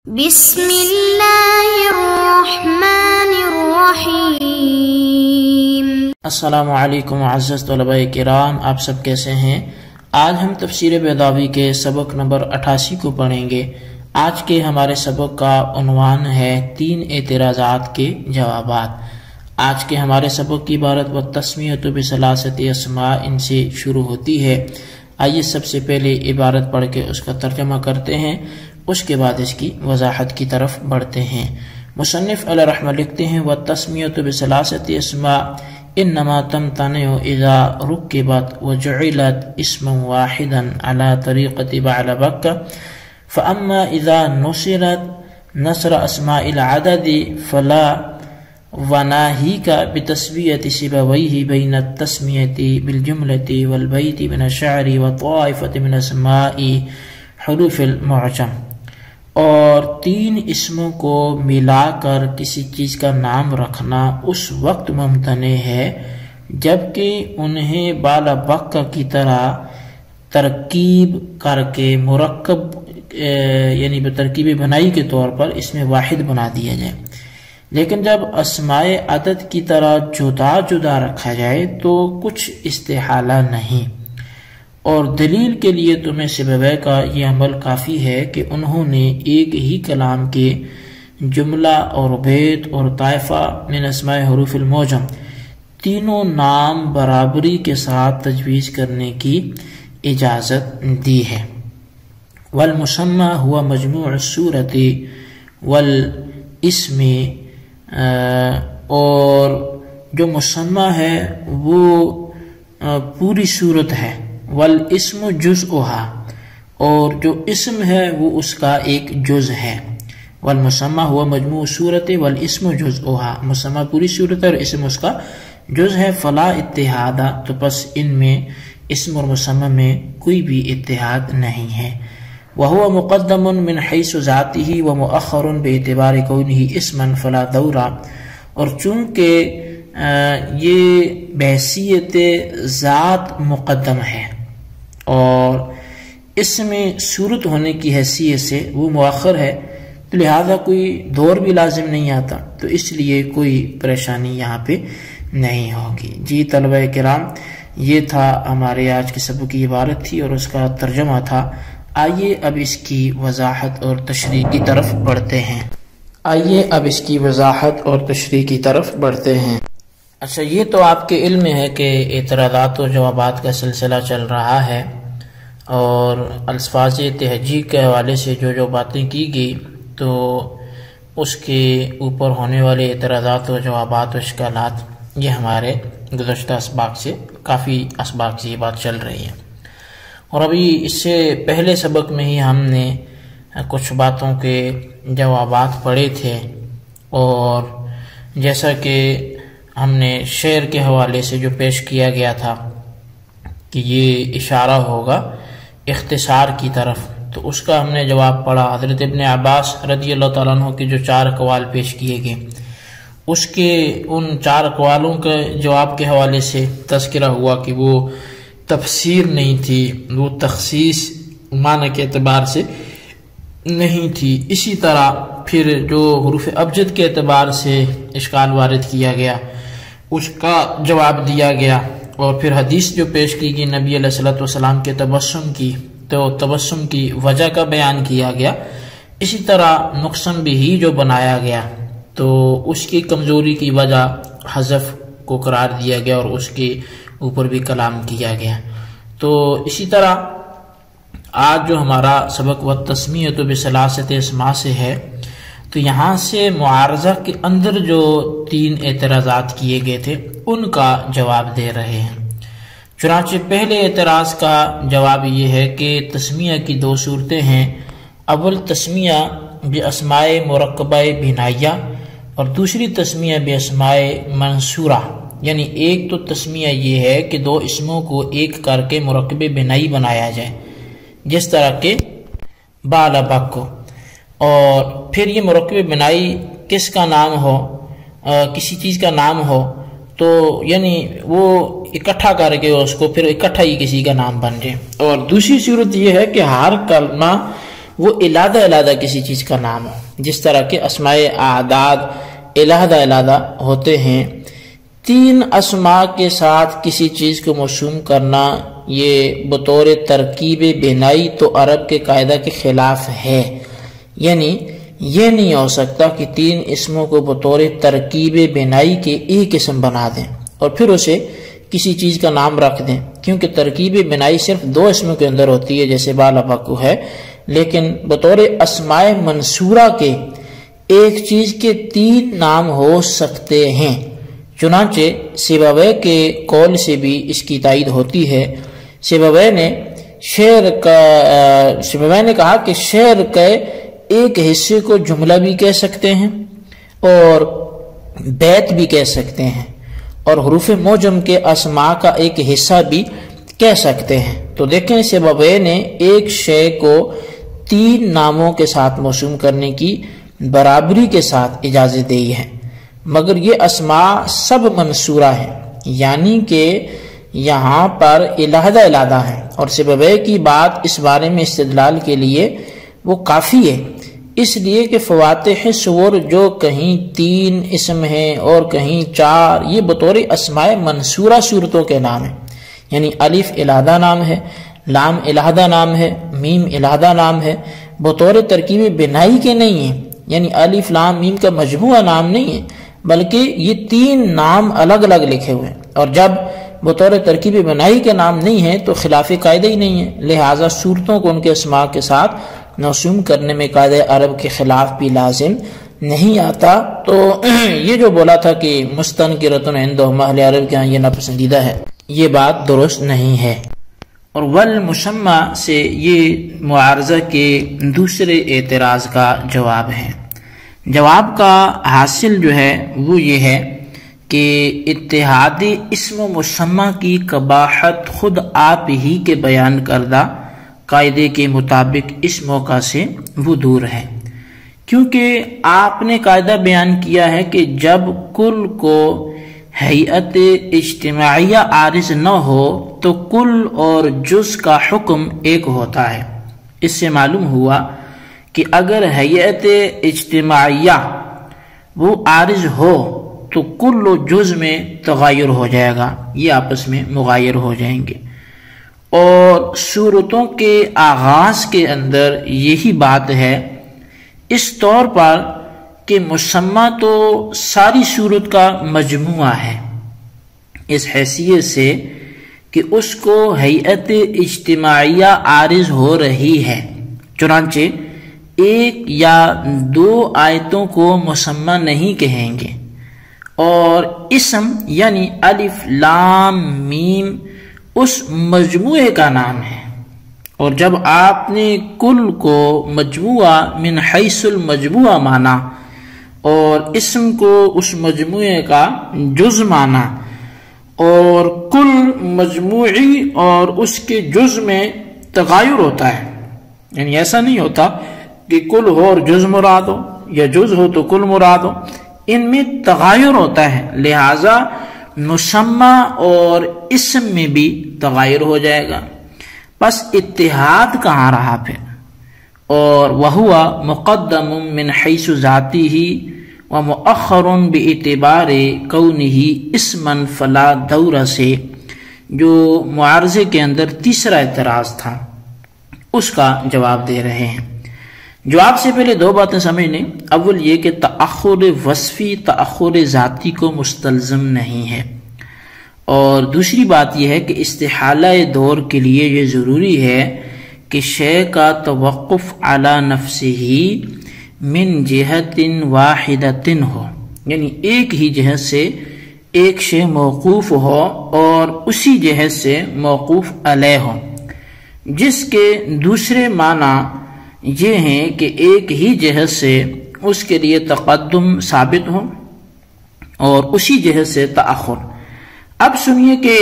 بسم اللہ الرحمن الرحیم۔ السلام علیکم معزز طلباء کرام، آپ سب کیسے ہیں؟ آج ہم تفسیر بیضاوی کے سبق نمبر 88 کو پڑھیں گے۔ آج کے ہمارے سبق کا عنوان ہے 3 اعتراضات کے جوابات۔ آج کے ہمارے سبق کی عبارت والتسمیۃ بثلاثۃ اسماء ان سے شروع ہوتی ہے۔ آئیے سب سے پہلے عبارت پڑھ کے اس کا ترجمہ کرتے ہیں، اس کے بعد اس کی وضاحت کی طرف بڑھتے ہیں۔ مصنف علیہ رحمہ لکھتے ہیں والتسمیۃ بثلاثۃ اسماء انما تمتنع اذا رکبت وجعلت اسما واحدا على طریقۃ بعل بکہ، فاما اذا نصرت نصر اسماء العدد فلا وناہیک بتسویۃ سیبویہ بین التسمیۃ بالجملۃ والبیت من الشعر وطائفۃ من اسماء حروف المعجم۔ اور 3 اسموں کو ملا کر کسی چیز کا نام رکھنا اس وقت ممتنع ہے جبکہ انہیں بالا بکہ کی طرح ترکیب کر کے مرکب یعنی بترکیب بنائی کے طور پر اس میں واحد بنا دیا جائے، لیکن جب اسماء عدد کی طرح جدا جدا رکھا جائے تو کچھ استحالہ نہیں۔ اور دلیل کے لیے تمہیں سیبویہ کا یہ عمل کافی ہے کہ انہوں نے ایک ہی کلام کے جملہ اور بیت اور طائفہ من اسماء حروف المعجم تینوں نام برابری کے ساتھ تجویز کرنے کی اجازت دی ہے۔ والمسمى هو مجموع الصورت والاسم، اور جو مسمى ہے وہ پوری صورت ہے، والاسم جزءها، اور جو اسم ہے وہ اس کا ایک جز ہے۔ والمسمى هو مجموع الصورت والاسم جزءها، مسمى پوری صورت ہے اور اسم اس کا جز ہے۔ فلا اتحاد، تو پس ان میں اسم اور مسمى میں کوئی بھی اتحاد نہیں ہے۔ وهو مقدم من حيث ذاته ومؤخر باعتبار كونه اسما فلا دور، اور چونکہ یہ بحیثیت ذات مقدم ہے اور اس میں صورت ہونے کی حیثیت سے وہ مؤخر ہے، تو لہذا کوئی دور بھی لازم نہیں آتا، تو اس لیے کوئی پریشانی یہاں پہ نہیں ہوگی۔ جی طلبہ کرام، یہ تھا ہمارے آج کے سبق کی عبارت تھی اور اس کا ترجمہ تھا۔ آئیے اب اس کی وضاحت اور تشریح کی طرف بڑھتے ہیں۔ اچھا، یہ تو آپ کے علم میں ہے کہ اعتراضات و جوابات کا سلسلہ چل رہا ہے، اور الفاظ تہجیب کے حوالے سے جو باتیں کی گئی تو اس کے اوپر ہونے والے اعتراضات و جوابات و اشکالات یہ ہمارے گزشتہ اسباق سے کافی اسباق سے یہ بات چل رہی ہے، اور ابھی اس سے پہلے سبق میں ہی ہم نے کچھ باتوں کے جوابات پڑھے تھے، اور جیسا کہ ہم نے شعر کے حوالے سے جو پیش کیا گیا تھا کہ یہ اشارہ ہوگا اختصار کی طرف، تو اس کا ہم نے جواب پڑھا۔ حضرت ابن عباس رضی اللہ تعالیٰ عنہ کے جو 4 اقوال پیش کیے گئے، اس کے ان 4 اقوالوں کے جواب کے حوالے سے تذکرہ ہوا کہ وہ تفسیر نہیں تھی، وہ تخصیص معنی کے اعتبار سے نہیں تھی۔ اسی طرح پھر جو حروف ابجد کے اعتبار سے اشکال وارد کیا گیا اس کا جواب دیا گیا، اور پھر حدیث جو پیش کی گئی نبی علیہ الصلوۃ والسلام کے تبسم کی، تو تبسم کی وجہ کا بیان کیا گیا۔ اسی طرح نقصان بھی جو بنایا گیا تو اس کی کمزوری کی وجہ حذف کو قرار دیا گیا اور اس کے اوپر بھی کلام کیا گیا۔ تو اسی طرح آج جو ہمارا سبق والتسمیۃ بثلاثۃ اسماء سے ہے، تو یہاں سے معارضہ کے اندر جو 3 اعتراضات کیے گئے تھے ان کا جواب دے رہے ہیں۔ چنانچہ پہلے اعتراض کا جواب یہ ہے کہ تسمیہ کی 2 صورتیں ہیں، اول تسمیہ باسماء مرکبہ بنائیہ اور دوسری تسمیہ باسماء منصورہ، یعنی ایک تو تسمیہ یہ ہے کہ 2 اسموں کو ایک کر کے مرکب بنائی بنایا جائے، جس طرح کہ بالا بکہ، اور پھر یہ مرکب بنائی کس کا نام ہو، کسی چیز کا نام ہو تو یعنی وہ اکٹھا کر کے اس کو پھر اکٹھا ہی کسی کا نام بن جائے۔ اور دوسری صورت یہ ہے کہ ہر کلمہ وہ علیحدہ علیحدہ کسی چیز کا نام ہو، جس طرح کہ اسماء اعداد علیحدہ علیحدہ ہوتے ہیں۔ 3 اسماء کے ساتھ کسی چیز کو موسوم کرنا یہ بطور ترکیب بنائی تو عرب کے قاعدہ کے خلاف ہے، یعنی یہ نہیں ہو سکتا کہ 3 اسموں کو بطور ترکیب بنائی کے ایک اسم بنا دیں اور پھر اسے کسی چیز کا نام رکھ دیں، کیونکہ ترکیب بنائی صرف 2 اسموں کے اندر ہوتی ہے جیسے بالا بکو ہے، لیکن بطور اسماء منصورہ کے ایک چیز کے 3 نام ہو سکتے ہیں۔ چنانچہ سیبویہ کے قول سے بھی اس کی تائید ہوتی ہے۔ سیبویہ نے کہا کہ شعر کے ایک حصے کو جملہ بھی کہہ سکتے ہیں اور بیت بھی کہہ سکتے ہیں، اور حروف معجم کے اسماء کا ایک حصہ بھی کہہ سکتے ہیں۔ تو دیکھیں سیبویہ نے ایک شے کو 3 ناموں کے ساتھ موسوم کرنے کی برابری کے ساتھ اجازت دی ہے، مگر یہ اسماء سب منصورہ ہیں، یعنی کہ یہاں پر علیحدہ علیحدہ ہیں، اور سیبویہ کی بات اس بارے میں استدلال کے لیے وہ کافی ہے، اس لیے کہ فواتح صور جو کہیں 3 اسم ہیں اور کہیں 4، یہ بطور اسماء منصورہ صورتوں کے نام ہیں، یعنی الف علیحدہ نام ہے، لام علیحدہ نام ہے، میم علیحدہ نام ہے، بطور ترکیب بنائی کے نہیں ہیں، یعنی الف لام میم کا مجموعہ نام نہیں ہے، بلکہ یہ 3 نام الگ الگ لکھے ہوئے ہیں، اور جب بطور ترکیب بنائی کے نام نہیں ہیں تو خلاف قاعدہ ہی نہیں ہے، لہٰذا صورتوں کو ان کے اسماء کے ساتھ موسوم کرنے میں قاعدہ عرب کے خلاف بھی لازم نہیں آتا۔ تو یہ جو بولا تھا کہ مستنکرۃ عندہم اہل عرب کے ہاں یہ ناپسندیدہ ہے، یہ بات درست نہیں ہے۔ اور والمسمى سے یہ معارضہ کے دوسرے اعتراض کا جواب ہے۔ جواب کا حاصل جو ہے وہ یہ ہے کہ اتحاد اسم و مسمى کی قباحت خود آپ ہی کے بیان کردہ قاعدے کے مطابق اس موقع سے وہ دور ہے، کیونکہ آپ نے قاعدہ بیان کیا ہے کہ جب کل کو ہیئت اجتماعیہ عارض نہ ہو تو کل اور جز کا حکم ایک ہوتا ہے۔ اس سے معلوم ہوا کہ اگر ہیئت اجتماعیہ وہ عارض ہو تو کل و جز میں تغیر ہو جائے گا، یہ آپس میں مغایر ہو جائیں گے، اور صورتوں کے آغاز کے اندر یہی بات ہے، اس طور پر کہ مسمى تو ساری صورت کا مجموعہ ہے، اس حیثیت سے کہ اس کو ہیئت اجتماعیہ عارض ہو رہی ہے، چنانچہ 1 یا 2 آیتوں کو مسمى نہیں کہیں گے، اور اسم یعنی الف لام میم اس مجموعے کا نام ہے، اور جب آپ نے کل کو مجموعہ من حیث المجموعہ مانا اور اسم کو اس مجموعے کا جز مانا، اور کل مجموعی اور اس کے جز میں تغایر ہوتا ہے، یعنی ایسا نہیں ہوتا کہ کل ہو اور جز مراد ہو یا جز ہو تو کل مراد ہو، ان میں تغایر ہوتا ہے، لہذا مسمى اور اسم میں بھی تغایر ہو جائے گا، بس اتحاد کہاں رہا پھر، اور وہوا مقدم من حیث ذاتی و مؤخر باعتبار کونہ اسما فلا دور سے جو معارضے کے اندر تیسرا اعتراض تھا اس کا جواب دے رہے ہیں۔ جواب سے پہلے 2 باتیں سمجھ لیں، اول یہ کہ تأخر وصفی تأخر ذاتی کو مستلزم نہیں ہے، اور دوسری بات یہ ہے کہ استحالہ دور کے لیے یہ ضروری ہے کہ شے کا توقف علی نفسہ من جہت واحدۃ ہو، یعنی ایک ہی جہت سے ایک شے موقوف ہو اور اسی جہت سے موقوف علیہ ہو، جس کے دوسرے معنی یہ ہیں کہ ایک ہی جہت سے اس کے لیے تقدم ثابت ہو اور اسی جہت سے تأخر۔ اب سنیے کہ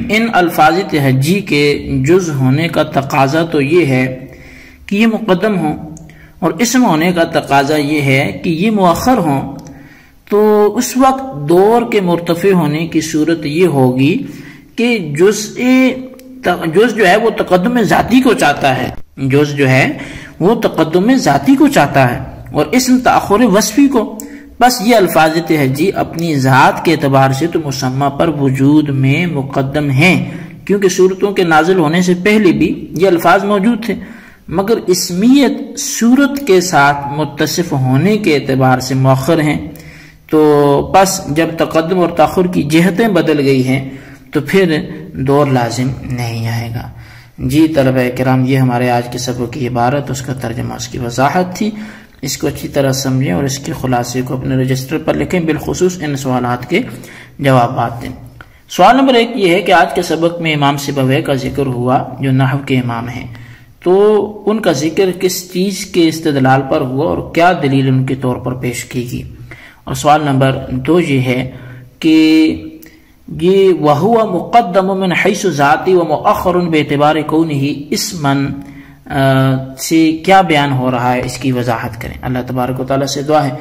ان الفاظ تہجی کے جز ہونے کا تقاضا تو یہ ہے کہ یہ مقدم ہوں، اور اسم ہونے کا تقاضا یہ ہے کہ یہ مؤخر ہوں، تو اس وقت دور کے مرتفع ہونے کی صورت یہ ہوگی کہ جز جو ہے وہ تقدم ذاتی کو چاہتا ہے، جز جو ہے وہ تقدم ذاتی کو چاہتا ہے اور اسم تأخر وصفی کو. بس یہ الفاظ تہجی اپنی ذات کے اعتبار سے تو مسمى پر وجود میں مقدم ہیں، کیونکہ صورتوں کے نازل ہونے سے پہلے بھی یہ الفاظ موجود تھے، مگر اسمیت صورت کے ساتھ متصف ہونے کے اعتبار سے مؤخر ہیں. تو پس جب تقدم اور تاخر کی جہتیں بدل گئی ہیں تو پھر دور لازم نہیں آئے گا. جی طلبہ کرام، یہ ہمارے آج کے سبق کی عبارت، اس کا ترجمہ، اس کی وضاحت تھی. اس کو اچھی طرح سمجھیں اور اس کے خلاصے کو اپنے رجسٹر پر لکھیں، بالخصوص ان سوالات کے جوابات دیں. سوال نمبر 1 یہ ہے کہ آج کے سبق میں امام سیبویہ کا ذکر ہوا جو نحو کے امام ہیں، تو ان کا ذکر کس چیز کے استدلال پر ہوا اور کیا دلیل ان کے طور پر پیش کی گئی. اور سوال نمبر 2 یہ ہے کہ یہ وَهُوَ مُقَدَّمٌ مِنْ حَيْثُ ذَاتِ وَمُؤَخَّرٌ بِاعْتِبَارِ كَوْنِهِ اسْمًا سے کیا بیان ہو رہا ہے، اس کی وضاحت کریں. اللہ تبارک و تعالیٰ سے دعا ہے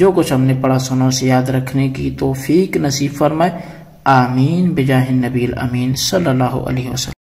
جو کچھ ہم نے پڑھا سنا اسے یاد رکھنے کی توفیق نصیب فرمائے. آمین بجاہ النبی الامین صلی اللہ علیہ وسلم.